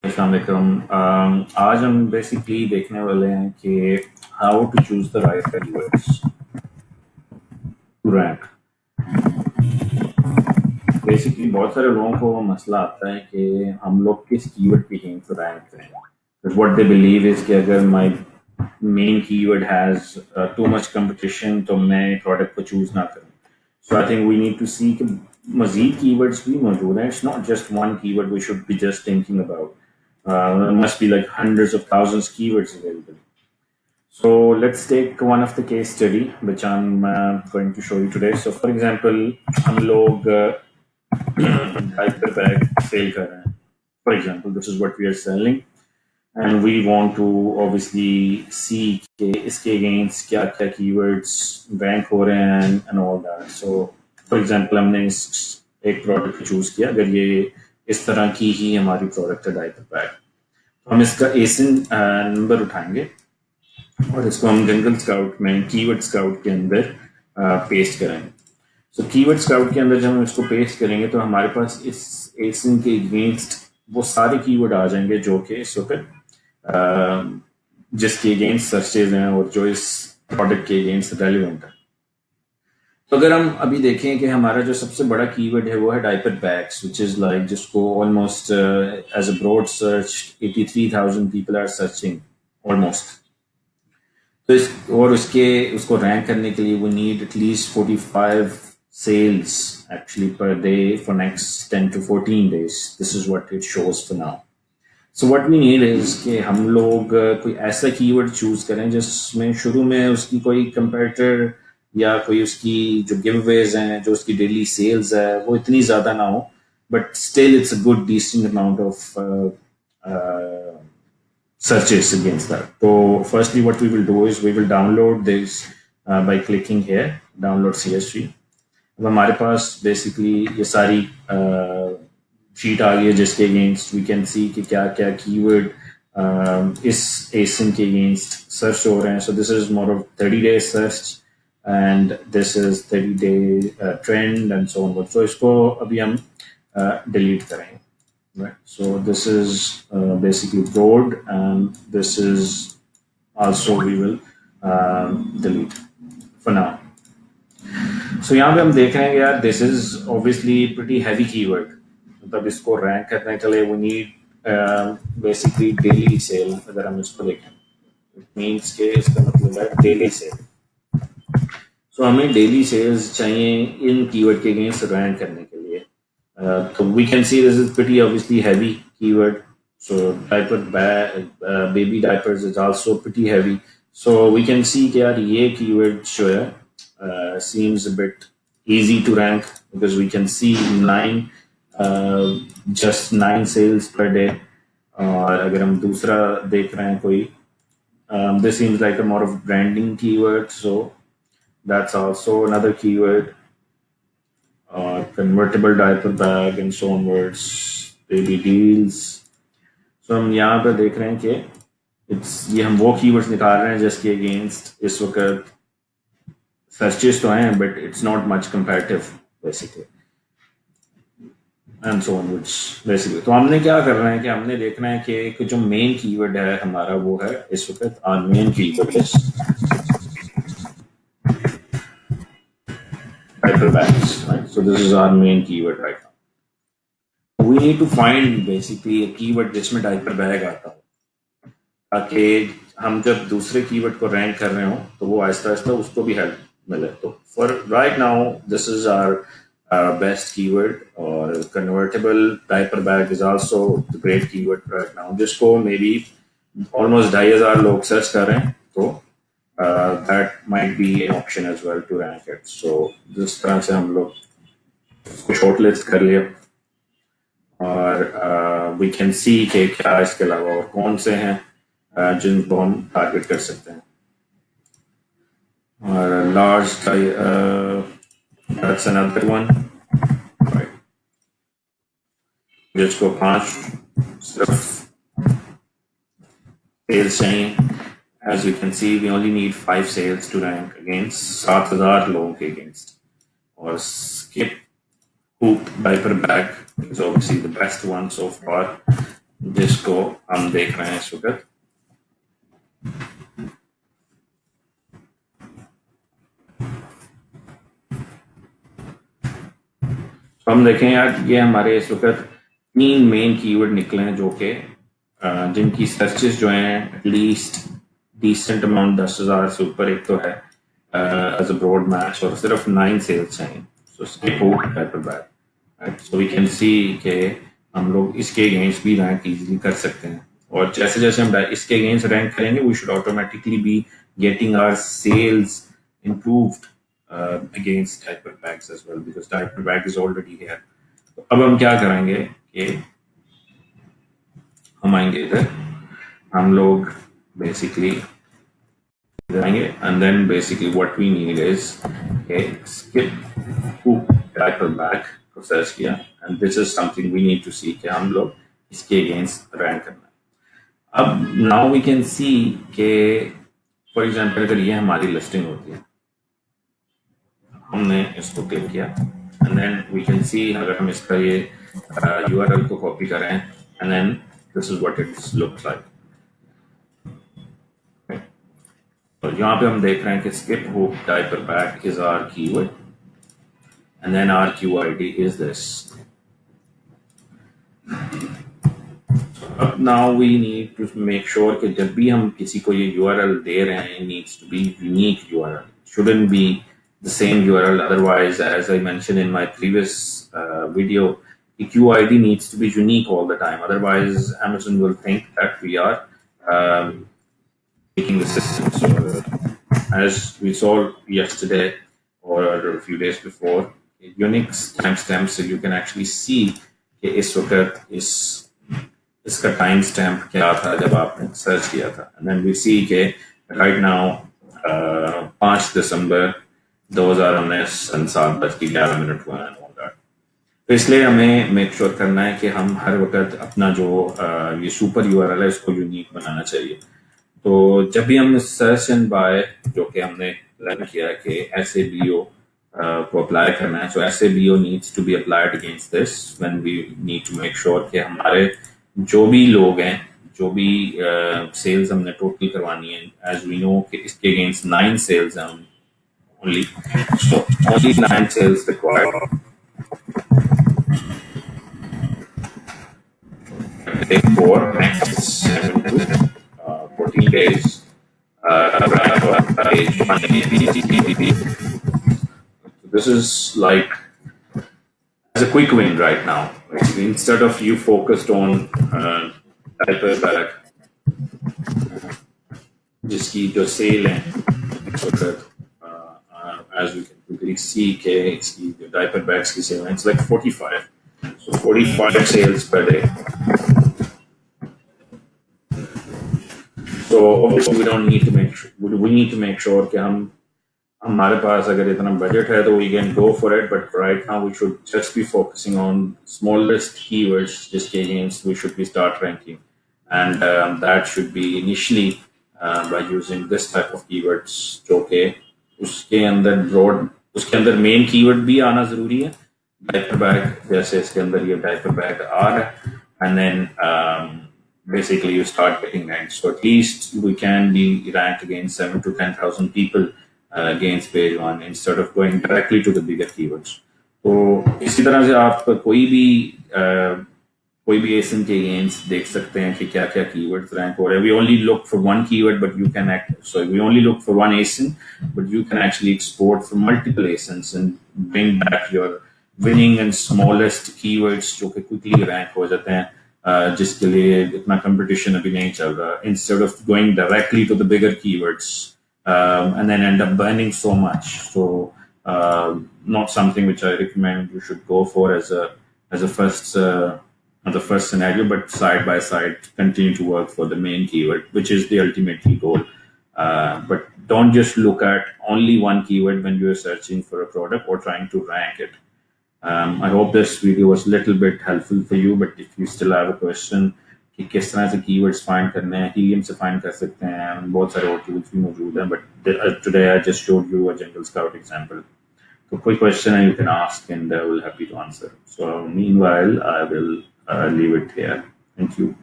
अस्सलाम वालेकुम। आज हम बेसिकली देखने वाले हैं कि how to choose the right keywords to rank. Basically बहुत सारे लोगों को मसला आता है कि हम लोग किस कीवर्ड पे एम टू रैंक करें। व्हाट दे बिलीव इज कि अगर my main keyword has too much competition तो मैं प्रोडक्ट को चूज ना करूं। So I think we need to see कि मजीद कीवर्ड्स भी मौजूद हैं। It's not just one keyword we should be just thinking about. Must be like hundreds of thousands keywords available. So let's take one of the case study which I'm going to show you today. So for example, हम लोग diaper bag sale कर रहे हैं. For example, this is what we are selling, and we want to obviously see कि इसके against क्या क्या keywords rank हो रहे हैं and all that. So for example, हमने एक product choose किया। अगर ये इस तरह की ही हमारी product है diaper bag, हम इसका एसिन नंबर उठाएंगे और इसको हम जंगल स्काउट में कीवर्ड स्काउट के अंदर पेस्ट करेंगे। सो कीवर्ड स्काउट के अंदर जब हम इसको पेस्ट करेंगे तो हमारे पास इस एसिन के अगेंस्ट वो सारे कीवर्ड आ जाएंगे जो कि इस वक्त जिसके अगेंस्ट सर्चेज हैं और जो इस प्रोडक्ट के अगेंस्ट रेलिवेंट है। तो अगर हम अभी देखें कि हमारा जो सबसे बड़ा कीवर्ड है वो है diaper bags, which is like जिसको almost as a broad search 83,000 people are searching almost. तो इस और उसको रैंक करने के लिए वो need at least 45 sales actually per day for next 10 to 14 days. This is what it shows for now. So what we need is कि हम लोग कोई ऐसा कीवर्ड चूज करें जिसमें शुरू में उसकी कोई कंपेटिटर या कोई उसकी जो गिवअवेज हैं, जो उसकी डेली सेल्स है, वो इतनी ज्यादा ना हो, but still it's a good decent amount of searches against that. So firstly what we will do is we will download this by clicking here, download CSV. अब हमारे पास बेसिकली ये सारी शीट आ गई है जिसके अगेंस्ट वी कैन सी कि क्या क्या कीवर्ड इस एसिन के अगेंस्ट सर्च हो रहे हैं। So this is more of 30-day search and this is 30-day trend and so on. So इसको अभी हम डिलीट करेंगे। Right. So this is basically broad, and this is also we will delete for now. So यहाँ पे हम देख रहे हैं यार, this is obviously pretty heavy keyword. मतलब इसको रैंक करने के लिए we need basically daily sale। अगर हम इसको देखें, it means के इसका मतलब है daily sale। So हमें daily sales चाहिए इन keyword के अगेंस्ट रैंक करने के लिए। So we can see this is pretty obviously heavy keyword. So baby diapers is also pretty heavy. So we can see that ये keyword जो है seems a bit easy to rank because we can see just 9 sales per day. और अगर हम दूसरा देख रहे हैं कोई, this seems like a more of branding keyword. So that's also another keyword. Convertible diaper bag and so onwards, baby deals. So हम यहाँ पे देख रहे हैं कि ये हम वो कीवर्ड्स निकाल रहे हैं जिसके अगेंस्ट इस वक्त सर्चेस तो हैं but it's not much comparative basically and so onwards basically. तो हमने क्या कर रहे हैं कि हमने देखना है कि जो मेन कीवर्ड है हमारा वो है इस वक्त our main keyword is diaper bags, right? So this is our main keyword right now. We need to find basically a keyword जिसमें diaper bag आता हो, ताकि हम जब दूसरे कीवर्ड को रैंक कर रहे हो तो वो आहिस्ता आहिस्ता उसको भी हेल्प मिले। तो for right now this is our best keyword, और convertible diaper bag is also the great keyword right now, जिसको मे बी ऑलमोस्ट 2,500 लोग सर्च कर रहे हैं। तो that might be an option as well to rank it. So जिस तरह से हम लोग उसको शॉर्टलिस्ट कर लिए और we can see कि क्या इसके अलावा और कौन से हैं जिनको हम टारगेट कर सकते हैं। और large that's another one, right? जिसको 5 सिर्फ सेल्स चाहिए। As you can see, we only need 5 sales to rank against 7,000 लोगों के against. Or skip hoop diaper bag is obviously the best one so far. जिसको हम देख रहे हैं इस वक्त। तो हम देखें यार, ये हमारे इस वक्त तीन मेन कीवर्ड निकले हैं जो कि जिनकी सर्चेस जो हैं एटलीस्ट डिसेंट अमाउंट 10,000 से ऊपर। एक तो है एज अ ब्रॉड मैच और सिर्फ 9 सेल्स हैं। So skip paperback, right. So we can see के हम लोग इसके अगेंस्ट भी रैंक इजीली कर सकते हैं। और जैसे जैसे हम इसके अगेंस्ट रैंक करेंगे we should automatically be getting our sales improved against diaper bags as well because diaper bag is already here. तो अब हम क्या करेंगे कि हम आएंगे इधर, हम लोग बेसिकली इधर आएंगे and then basically what we need is skip diaper bag को सर्च किया and this is something we need to see कि हम लोग इसके अगेंस्ट रैंक करना है। अब नाउ वी कैन सी के फॉर एग्जाम्पल अगर ये हमारी लिस्टिंग होती है, हमने इसको क्लिक किया and then we can see अगर हम इसका ये यूआरएल को कॉपी करें and then this is what it looks like. तो यहाँ पे हम देख रहे हैं कि skip hook diaper bag is our keyword and then our QID is this. अब now we need to make sure कि जब भी हम किसी को ये URL दे रहे हैं it needs to be unique URL. It shouldn't be the same URL. Otherwise, as I mentioned in my previous video, the QID needs to be unique all the time. Otherwise, Amazon will think that we are making the system. So, as we saw yesterday or a few days before, Unix timestamp, so you can actually see कि इस वक्त इसका time stamp क्या था जब आपने search किया था एंड देन वी सी के राइट नाउ 5 दिसंबर 2019 एंड 7:11 हुआ है। तो इसलिए हमें मेक श्योर करना है कि हम हर वक्त अपना जो ये सुपर यूआरएल है इसको यूनिक बनाना चाहिए। तो जब भी हम सर्च एंड बाय जो कि हमने लर्न किया है कि SABO को अप्लाई करना है, so SABO needs to be applied against this when we need to make sure कि हमारे जो भी लोग हैं, जो भी सेल्स हमने टोटल करवानी है, एज वी नो कि इसके अगेंस्ट 9 सेल्स हैं only, so only 9 sales required. Take for next 7 to 14 days. This is like as a quick win right now. Like, instead of you focused on diaper bag, जिसकी जो cell है इस वक्त as we can quickly see कि इसकी जो diaper bags की cell है it's like 45. So 45 sales per day. So obviously we need to make sure कि हम हमारे पास अगर इतना बजट है तो we can go for it, but right now we should just be focusing on smallest keywords जिसके against we should be start ranking, and that should be initially by using this type of keywords जो कि उसके अंदर main keyword भी आना जरूरी है। Diaper bag जैसे इसके अंदर ये डायपर बैग आ रहा है and then basically you start getting ranked. So at least we can be ranked against 7 to 10,000 people against page one instead of going directly to the bigger keywords. तो इसी तरह से आप कोई भी ASIN के अगेंस्ट देख सकते हैं कि क्या क्या कीवर्ड्स रैंक हो रहे हैं। We only look for one keyword, but you can we only look for one ASIN, but you can actually export from multiple ASINs and bring back your winning and smallest keywords जो कि quickly rank हो जाते हैं, जिसके लिए इतना competition अभी नहीं चल रहा, instead of going directly to the bigger keywords and then end up burning so much. So not something which I recommend you should go for as a first scenario, but side by side continue to work for the main keyword, which is the ultimate goal. But don't just look at only one keyword when you're searching for a product or trying to rank it. I hope this video was a little bit helpful for you, but if you still have a question कि किस तरह से keywords find करने हैं, helium से find कर सकते हैं, बहुत सारे और tools भी मौजूद हैं, but today I just showed you a Jungle Scout example. So quick question and you can ask and I will happy to answer. So meanwhile, I will leave it here. Thank you.